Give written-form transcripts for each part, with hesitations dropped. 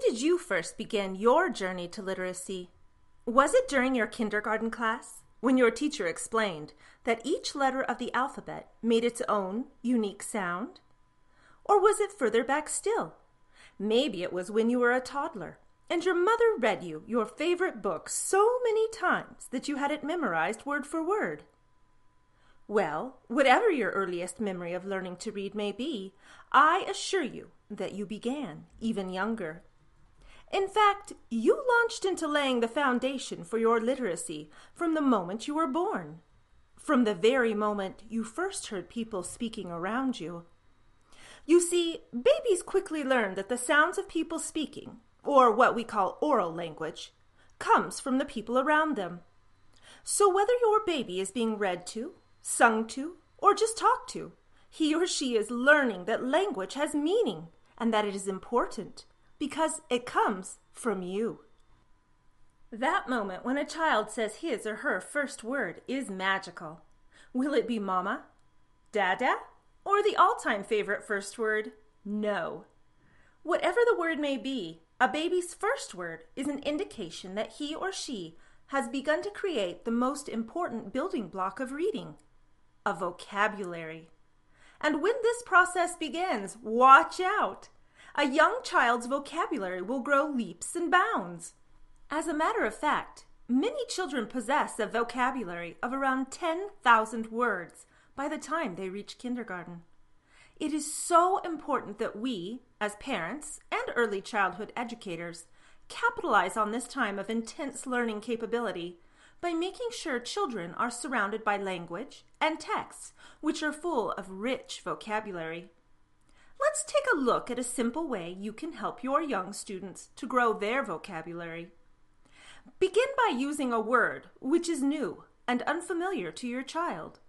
did you first begin your journey to literacy? Was it during your kindergarten class, when your teacher explained that each letter of the alphabet made its own unique sound? Or was it further back still? Maybe it was when you were a toddler, and your mother read you your favorite book so many times that you had it memorized word for word. Well, whatever your earliest memory of learning to read may be, I assure you that you began even younger. In fact, you launched into laying the foundation for your literacy from the moment you were born, from the very moment you first heard people speaking around you. You see, babies quickly learn that the sounds of people speaking, or what we call oral language, comes from the people around them. So whether your baby is being read to, sung to, or just talked to, he or she is learning that language has meaning and that it is important because it comes from you. That moment when a child says his or her first word is magical. Will it be mama, dada, or the all-time favorite first word, no? Whatever the word may be, a baby's first word is an indication that he or she has begun to create the most important building block of reading, a vocabulary. And when this process begins, watch out! A young child's vocabulary will grow leaps and bounds. As a matter of fact, many children possess a vocabulary of around 10,000 words by the time they reach kindergarten. It is so important that we, as parents and early childhood educators, capitalize on this time of intense learning capability by making sure children are surrounded by language and texts which are full of rich vocabulary. Let's take a look at a simple way you can help your young students to grow their vocabulary. Begin by using a word which is new and unfamiliar to your child.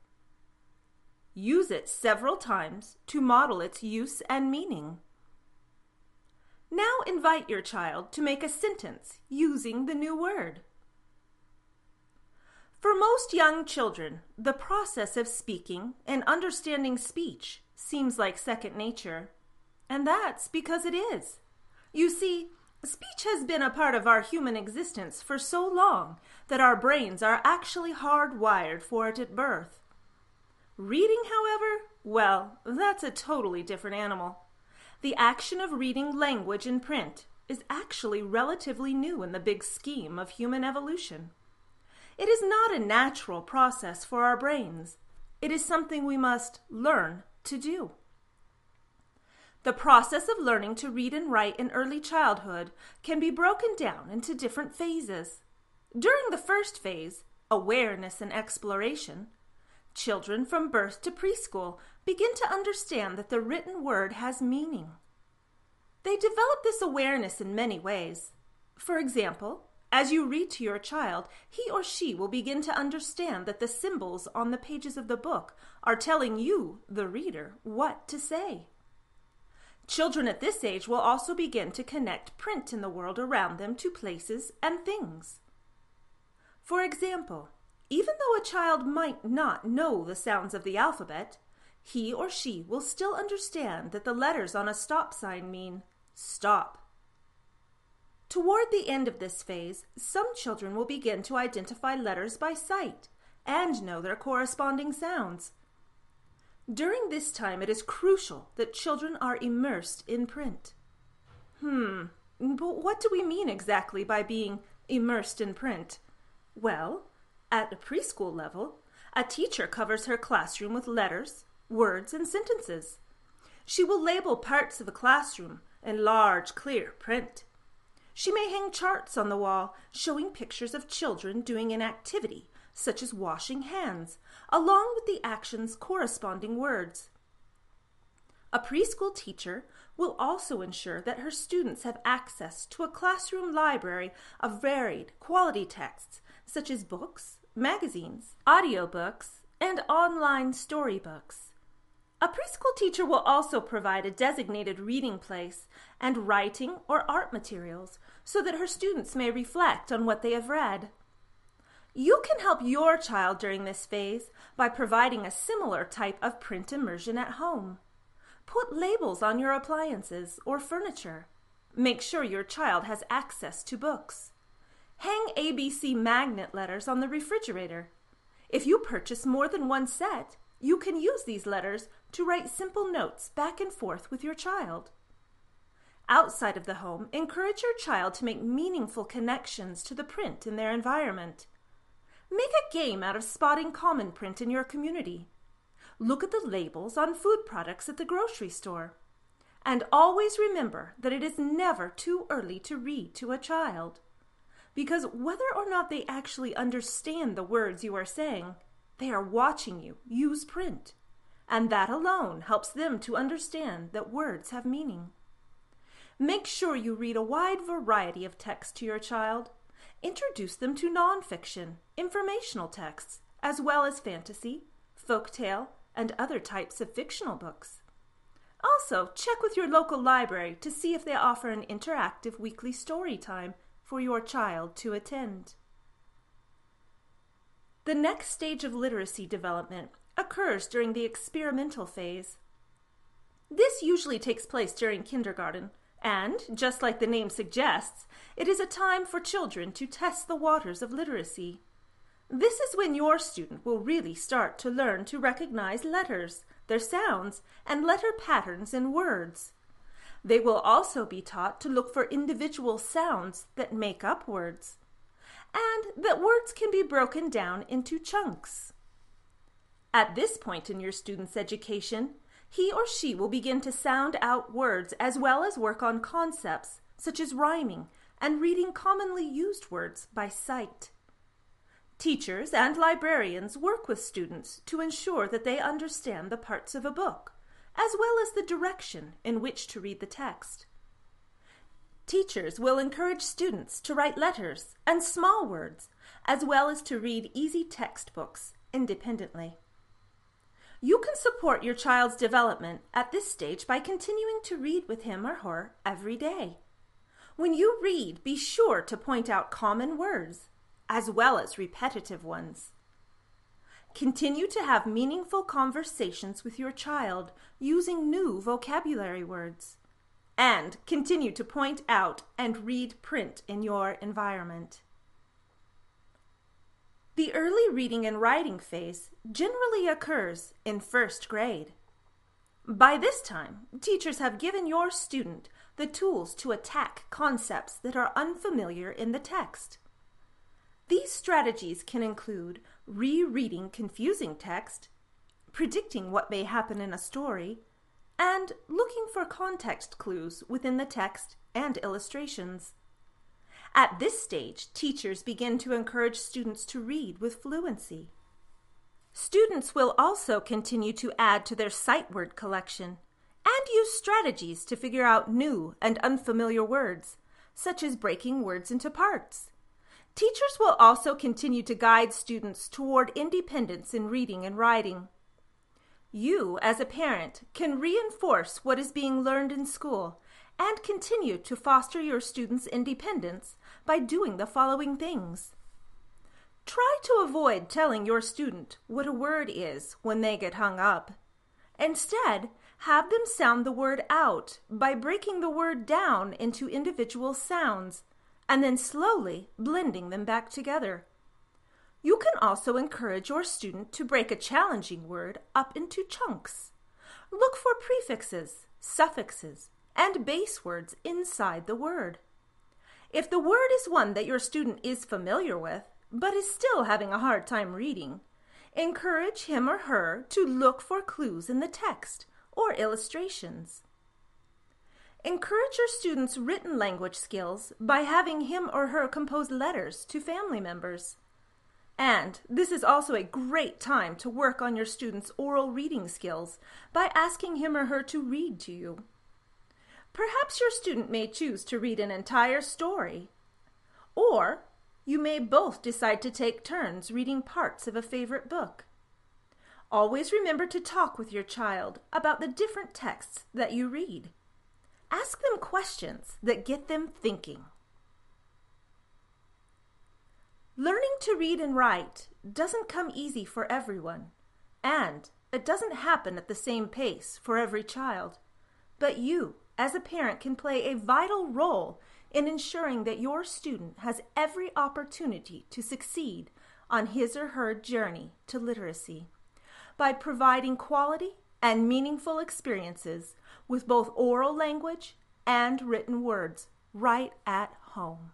Use it several times to model its use and meaning. Now invite your child to make a sentence using the new word. For most young children, the process of speaking and understanding speech seems like second nature, and that's because it is. You see, speech has been a part of our human existence for so long that our brains are actually hardwired for it at birth. Reading, however, well, that's a totally different animal. The action of reading language in print is actually relatively new in the big scheme of human evolution. It is not a natural process for our brains. It is something we must learn to do. The process of learning to read and write in early childhood can be broken down into different phases. During the first phase, awareness and exploration, children from birth to preschool begin to understand that the written word has meaning. They develop this awareness in many ways. For example, as you read to your child, he or she will begin to understand that the symbols on the pages of the book are telling you, the reader, what to say. Children at this age will also begin to connect print in the world around them to places and things. For example, even though a child might not know the sounds of the alphabet, he or she will still understand that the letters on a stop sign mean stop. Toward the end of this phase, some children will begin to identify letters by sight and know their corresponding sounds. During this time, it is crucial that children are immersed in print. But what do we mean exactly by being immersed in print? Well, at a preschool level, a teacher covers her classroom with letters, words, and sentences. She will label parts of the classroom in large, clear print. She may hang charts on the wall showing pictures of children doing an activity, such as washing hands, along with the action's corresponding words. A preschool teacher will also ensure that her students have access to a classroom library of varied quality texts, such as books, magazines, audiobooks, and online storybooks. A preschool teacher will also provide a designated reading place and writing or art materials so that her students may reflect on what they have read. You can help your child during this phase by providing a similar type of print immersion at home. Put labels on your appliances or furniture. Make sure your child has access to books. Hang ABC magnet letters on the refrigerator. If you purchase more than one set, you can use these letters to write simple notes back and forth with your child. Outside of the home, encourage your child to make meaningful connections to the print in their environment. Make a game out of spotting common print in your community. Look at the labels on food products at the grocery store. And always remember that it is never too early to read to a child. Because whether or not they actually understand the words you are saying, they are watching you use print. And that alone helps them to understand that words have meaning. Make sure you read a wide variety of text to your child. Introduce them to nonfiction, informational texts, as well as fantasy, folktale, and other types of fictional books. Also, check with your local library to see if they offer an interactive weekly story time for your child to attend. The next stage of literacy development occurs during the experimental phase. This usually takes place during kindergarten, and, just like the name suggests, it is a time for children to test the waters of literacy. This is when your student will really start to learn to recognize letters, their sounds, and letter patterns in words. They will also be taught to look for individual sounds that make up words, and that words can be broken down into chunks. At this point in your student's education, he or she will begin to sound out words as well as work on concepts such as rhyming and reading commonly used words by sight. Teachers and librarians work with students to ensure that they understand the parts of a book, as well as the direction in which to read the text. Teachers will encourage students to write letters and small words, as well as to read easy textbooks independently. You can support your child's development at this stage by continuing to read with him or her every day. When you read, be sure to point out common words, as well as repetitive ones. Continue to have meaningful conversations with your child using new vocabulary words. And continue to point out and read print in your environment. The early reading and writing phase generally occurs in first grade. By this time, teachers have given your student the tools to attack concepts that are unfamiliar in the text. These strategies can include rereading confusing text, predicting what may happen in a story, and looking for context clues within the text and illustrations. At this stage, teachers begin to encourage students to read with fluency. Students will also continue to add to their sight word collection and use strategies to figure out new and unfamiliar words, such as breaking words into parts. Teachers will also continue to guide students toward independence in reading and writing. You, as a parent, can reinforce what is being learned in school and continue to foster your students' independence by doing the following things. Try to avoid telling your student what a word is when they get hung up. Instead, have them sound the word out by breaking the word down into individual sounds and then slowly blending them back together. You can also encourage your student to break a challenging word up into chunks. Look for prefixes, suffixes, and base words inside the word. If the word is one that your student is familiar with, but is still having a hard time reading, encourage him or her to look for clues in the text or illustrations. Encourage your students' written language skills by having him or her compose letters to family members. And this is also a great time to work on your students' oral reading skills by asking him or her to read to you. Perhaps your student may choose to read an entire story, or you may both decide to take turns reading parts of a favorite book. Always remember to talk with your child about the different texts that you read. Ask them questions that get them thinking. Learning to read and write doesn't come easy for everyone, and it doesn't happen at the same pace for every child. But you, as a parent, can play a vital role in ensuring that your student has every opportunity to succeed on his or her journey to literacy by providing quality and meaningful experiences with both oral language and written words right at home.